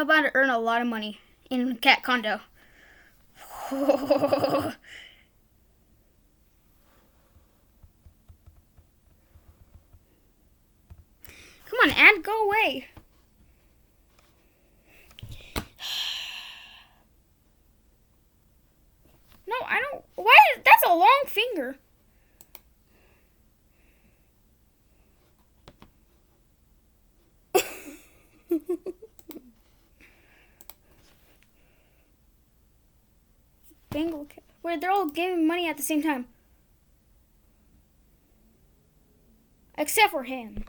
about to earn a lot of money in cat condo. Come on, ad, go away. No, I don't. Why? That's a long finger. Bengal cat. Wait, they're all giving money at the same time. Except for him.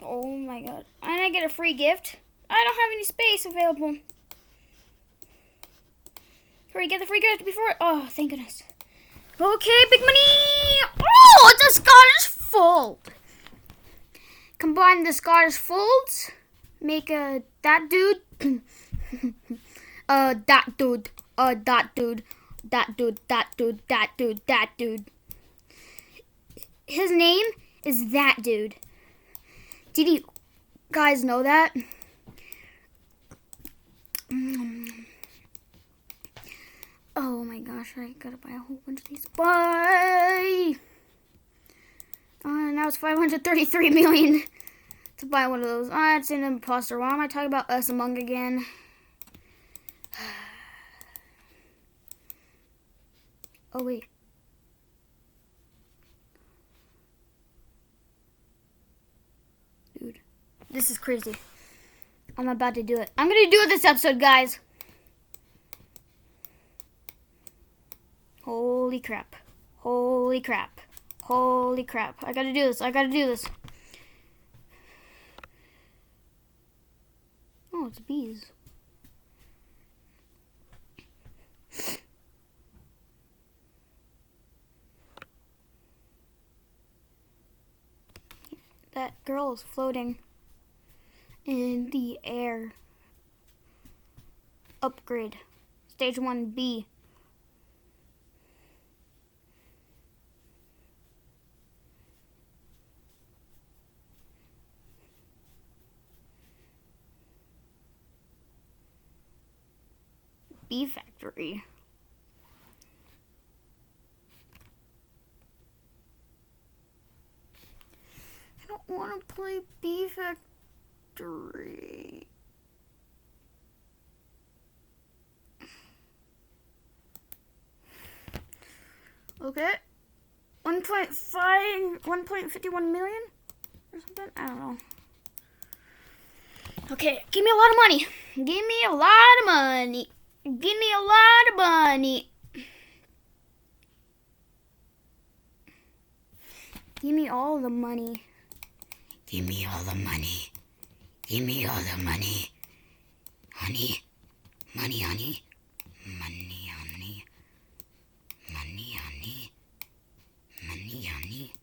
Oh my god. And I get a free gift. I don't have any space available. Hurry, get the free gift before... Oh, thank goodness. Okay, big money! Oh, it's a Scottish fold. Combine the Scottish folds. Make a... That dude. That dude. That dude. That dude. That dude. That dude. That dude. His name is That Dude. Did you guys know that? Oh my gosh, I gotta buy a whole bunch of these. Bye! Now it's 533 million to buy one of those. It's an imposter. Why am I talking about Us Among again? Oh wait. Dude, this is crazy. I'm about to do it. I'm gonna do it this episode, guys. Holy crap. Holy crap. Holy crap. I gotta do this. I gotta do this. Oh, it's bees. That girl is floating in the air. Upgrade. Stage 1B. Bee factory. I don't want to play Bee Factory. Okay. 1.51 million or something? I don't know. Okay, give me a lot of money. Give me a lot of money. Give me a lot of money. Give me all the money. Give me all the money. Give me all the money. Honey. Money, honey. Money, honey. Money, honey. Money, honey.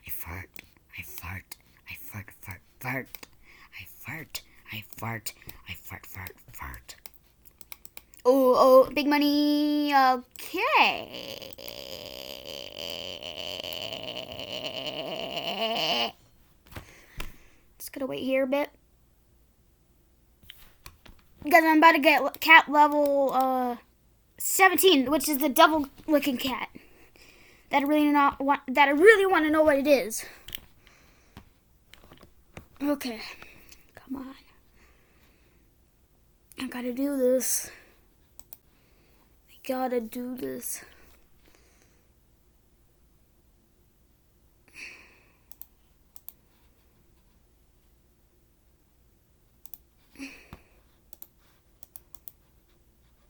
I fart. I fart. I fart, fart, fart. I fart. I fart. I fart, fart, fart. Oh, big money. Okay. Just gotta wait here a bit. Because I'm about to get cat level 17, which is the devil-looking cat. That I really want to know what it is. Okay. Come on. I gotta do this. I gotta do this.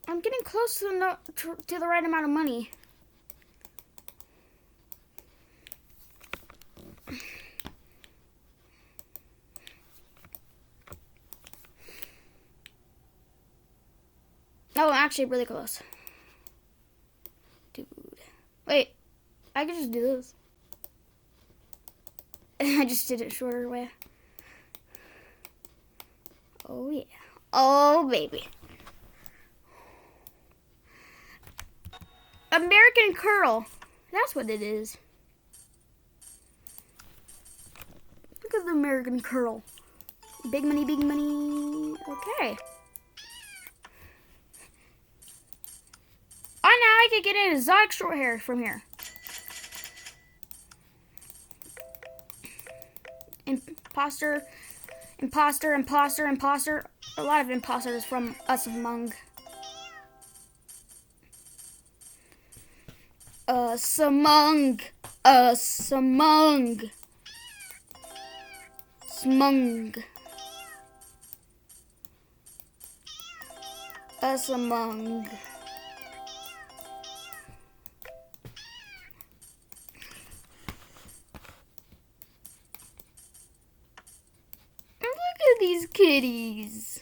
I'm getting close to the right amount of money. Oh, actually really close. Dude. Wait, I could just do this. I just did it shorter way. Oh, yeah. Oh, baby. American Curl. That's what it is. Look at the American Curl. Big money, big money. Okay. Oh, now I can get an exotic short hair from here. Imposter, imposter, imposter, imposter. A lot of imposters from us among. Us among. Us among. Smung. Us among. Look at these kitties.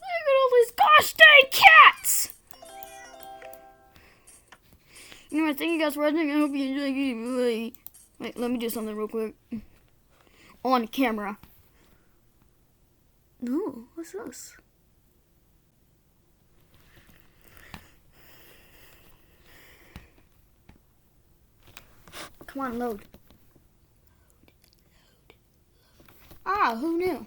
Look at all these gosh dang cats. Anyway, thank you guys for watching. I hope you enjoyed it. Wait, let me do something real quick. On camera. No, what's this? Come on, load. Ah, who knew?